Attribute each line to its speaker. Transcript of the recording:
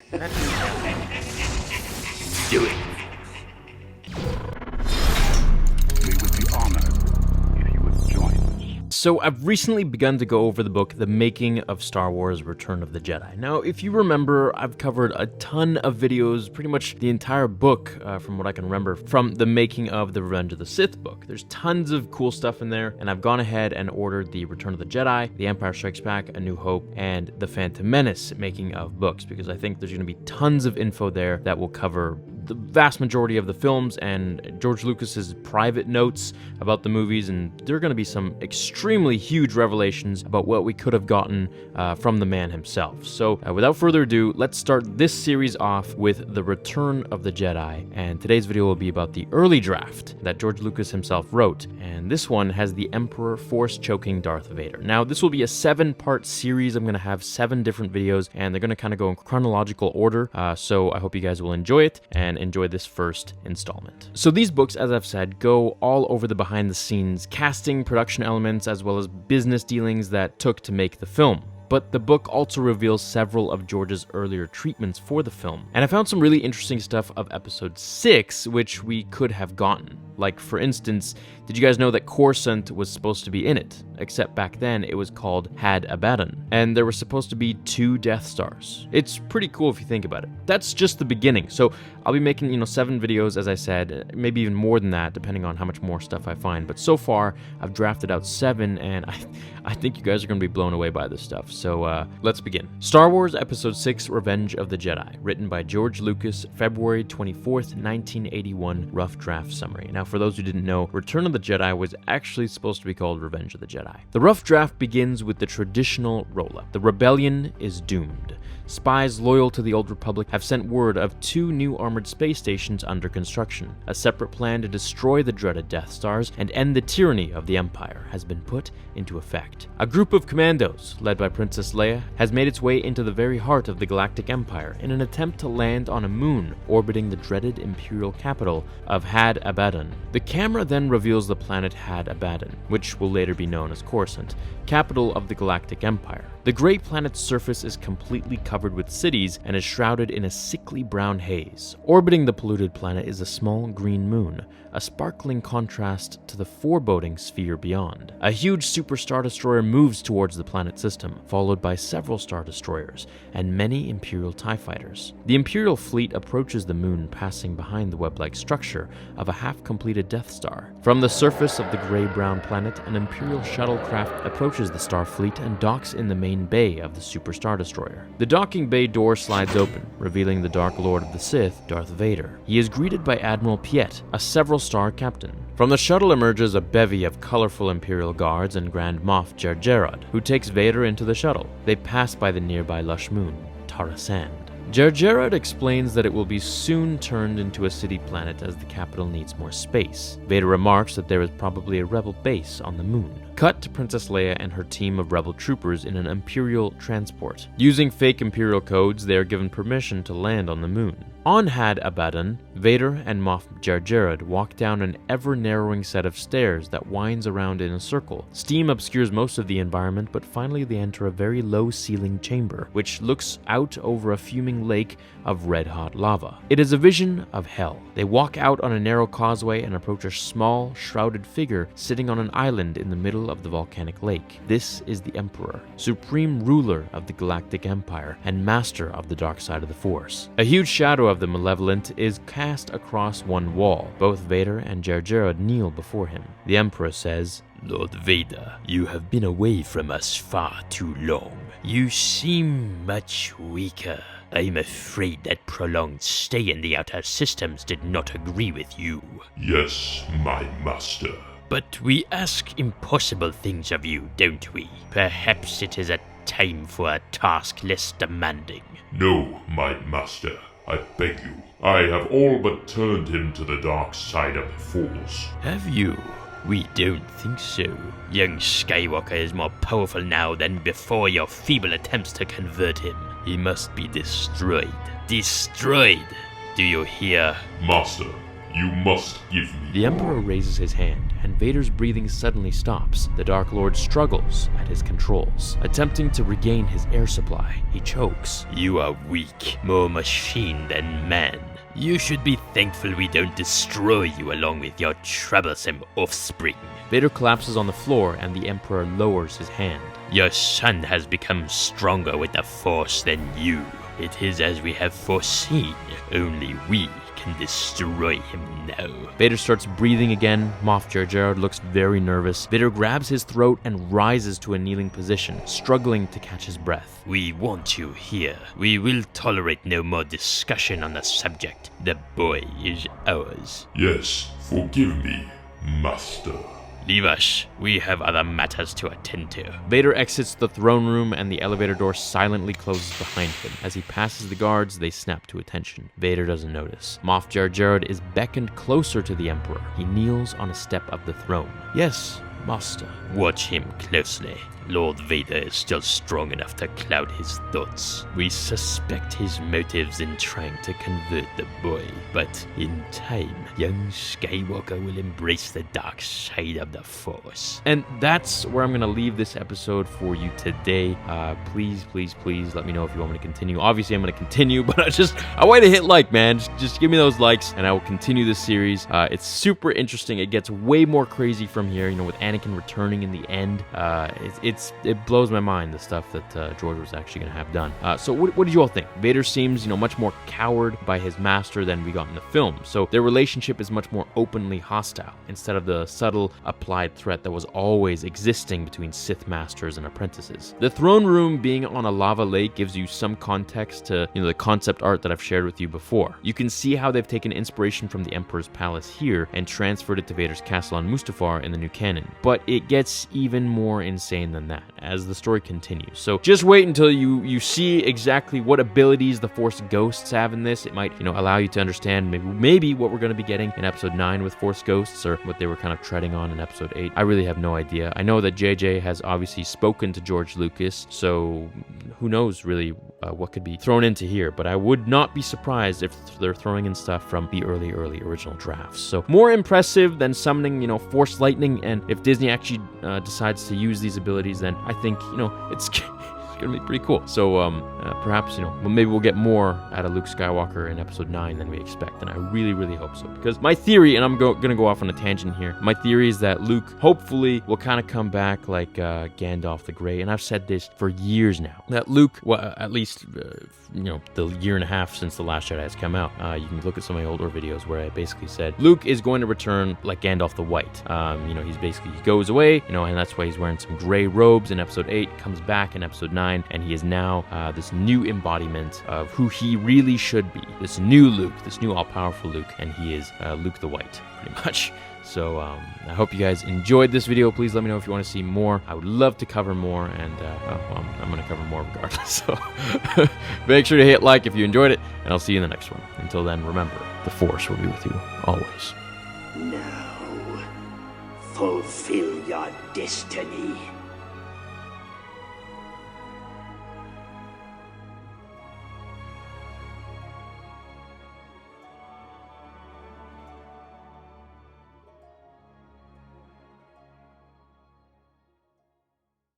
Speaker 1: Do it.
Speaker 2: We would be honored if you would join us.
Speaker 3: So I've recently begun to go over the book, The Making of Star Wars Return of the Jedi. Now, if you remember, I've covered a ton of videos, pretty much the entire book, from what I can remember, from the making of the Revenge of the Sith book. There's tons of cool stuff in there, and I've gone ahead and ordered the Return of the Jedi, The Empire Strikes Back, A New Hope, and The Phantom Menace making of books, because I think there's going to be tons of info there that will cover the vast majority of the films and George Lucas's private notes about the movies, and there are going to be some extremely huge revelations about what we could have gotten from the man himself. So without further ado, let's start this series off with The Return of the Jedi, and today's video will be about the early draft that George Lucas himself wrote, and this one has the Emperor force-choking Darth Vader. Now, this will be a 7-part series. I'm going to have 7 different videos, and they're going to kind of go in chronological order, so I hope you guys will enjoy it, and enjoy this first installment. So these books, as I've said, go all over the behind-the-scenes casting, production elements, as well as business dealings that took to make the film. But the book also reveals several of George's earlier treatments for the film. And I found some really interesting stuff of episode 6, which we could have gotten. Like, for instance, did you guys know that Coruscant was supposed to be in it? Except back then it was called Had Abaddon, and there were supposed to be 2 Death Stars. It's pretty cool if you think about it. That's just the beginning. So I'll be making, 7 videos, as I said, maybe even more than that, depending on how much more stuff I find. But so far, I've drafted out 7, and I think you guys are going to be blown away by this stuff. So let's begin. Star Wars Episode 6, Revenge of the Jedi, written by George Lucas, February 24th, 1981, rough draft summary. Now, for those who didn't know, Return of the Jedi was actually supposed to be called Revenge of the Jedi. The rough draft begins with the traditional roll-up. The rebellion is doomed. Spies loyal to the Old Republic have sent word of 2 new armored space stations under construction. A separate plan to destroy the dreaded Death Stars and end the tyranny of the Empire has been put into effect. A group of commandos, led by Princess Leia, has made its way into the very heart of the Galactic Empire in an attempt to land on a moon orbiting the dreaded Imperial capital of Had Abaddon. The camera then reveals the planet Had Abaddon, which will later be known as Coruscant, capital of the Galactic Empire. The gray planet's surface is completely covered with cities and is shrouded in a sickly brown haze. Orbiting the polluted planet is a small green moon, a sparkling contrast to the foreboding sphere beyond. A huge super star destroyer moves towards the planet system, followed by several star destroyers and many Imperial TIE fighters. The Imperial fleet approaches the moon, passing behind the web-like structure of a half-completed Death Star. From the surface of the gray-brown planet, an Imperial shuttlecraft approaches the star fleet and docks in the main bay of the super star destroyer. The docking bay door slides open, revealing the Dark Lord of the Sith, Darth Vader. He is greeted by Admiral Piet, a several-star captain. From the shuttle emerges a bevy of colorful Imperial guards and Grand Moff Jar Jar, who takes Vader into the shuttle. They pass by the nearby lush moon, Tarasand. Jar Jar explains that it will be soon turned into a city planet as the capital needs more space. Vader remarks that there is probably a rebel base on the moon. Cut to Princess Leia and her team of rebel troopers in an Imperial transport. Using fake Imperial codes, they are given permission to land on the moon. On Had Abaddon, Vader and Moff Jar Jar walk down an ever-narrowing set of stairs that winds around in a circle. Steam obscures most of the environment, but finally they enter a very low-ceiling chamber, which looks out over a fuming lake of red-hot lava. It is a vision of hell. They walk out on a narrow causeway and approach a small, shrouded figure sitting on an island in the middle of the volcanic lake. This is the Emperor, supreme ruler of the Galactic Empire and master of the dark side of the Force. A huge shadow of the Malevolent is cast across one wall. Both Vader and Jar Jar kneel before him. The Emperor says,
Speaker 1: Lord Vader, you have been away from us far too long. You seem much weaker. I'm afraid that prolonged stay in the outer systems did not agree with you.
Speaker 4: Yes, my master.
Speaker 1: But we ask impossible things of you, don't we? Perhaps it is a time for a task less demanding.
Speaker 4: No, my master. I beg you. I have all but turned him to the dark side of the Force.
Speaker 1: Have you? We don't think so. Young Skywalker is more powerful now than before your feeble attempts to convert him. He must be destroyed. Destroyed! Do you hear?
Speaker 4: Master, you must give me...
Speaker 3: The Emperor raises his hand, and Vader's breathing suddenly stops. The Dark Lord struggles at his controls. Attempting to regain his air supply, he chokes.
Speaker 1: You are weak, more machine than man. You should be thankful we don't destroy you along with your troublesome offspring.
Speaker 3: Vader collapses on the floor and the Emperor lowers his hand.
Speaker 1: Your son has become stronger with the Force than you. It is as we have foreseen. Only we can destroy him now.
Speaker 3: Vader starts breathing again. Moff Jar Jar looks very nervous. Vader grabs his throat and rises to a kneeling position, struggling to catch his breath.
Speaker 1: We want you here. We will tolerate no more discussion on the subject. The boy is ours.
Speaker 4: Yes, forgive me, Master.
Speaker 1: Leave us. We have other matters to attend to.
Speaker 3: Vader exits the throne room and the elevator door silently closes behind him. As he passes the guards, they snap to attention. Vader doesn't notice. Moff Jar Jar is beckoned closer to the Emperor. He kneels on a step of the throne. Yes, Master.
Speaker 1: Watch him closely. Lord Vader is still strong enough to cloud his thoughts. We suspect his motives in trying to convert the boy, but in time, young Skywalker will embrace the dark side of the Force.
Speaker 3: And that's where I'm going to leave this episode for you today. Please let me know if you want me to continue. Obviously, I'm going to continue, but I want you to hit like, man. Just give me those likes, and I will continue this series. It's super interesting. It gets way more crazy from here, with Anakin returning in the end. It blows my mind, the stuff that George was actually going to have done. So what did you all think? Vader seems, much more coward by his master than we got in the film. So their relationship is much more openly hostile, instead of the subtle applied threat that was always existing between Sith masters and apprentices. The throne room being on a lava lake gives you some context to, the concept art that I've shared with you before. You can see how they've taken inspiration from the Emperor's palace here and transferred it to Vader's castle on Mustafar in the new canon. But it gets even more insane than that as the story continues. So just wait until you see exactly what abilities the Force Ghosts have in this. It might, allow you to understand maybe what we're going to be getting in episode 9 with Force Ghosts, or what they were kind of treading on in episode 8. I really have no idea. I know that JJ has obviously spoken to George Lucas, so who knows really what could be thrown into here, but I would not be surprised if they're throwing in stuff from the early original drafts. So more impressive than summoning, Force Lightning, and if Disney actually decides to use these abilities, then I think, it's gonna be pretty cool. So perhaps, maybe we'll get more out of Luke Skywalker in episode 9 than we expect, and I really hope so, because my theory, and I'm gonna go off on a tangent here, my theory is that Luke hopefully will kind of come back like Gandalf the Grey, and I've said this for years now, that Luke, well, at least the year and a half since The Last Jedi has come out, you can look at some of my older videos where I basically said Luke is going to return like Gandalf the White. He goes away, and that's why he's wearing some gray robes in episode 8, comes back in episode 9, and he is now this new embodiment of who he really should be. This new Luke, this new all-powerful Luke, and he is Luke the White, pretty much. So I hope you guys enjoyed this video. Please let me know if you want to see more. I would love to cover more, and I'm going to cover more regardless. So make sure to hit like if you enjoyed it, and I'll see you in the next one. Until then, remember, the Force will be with you always.
Speaker 5: Now, fulfill your destiny.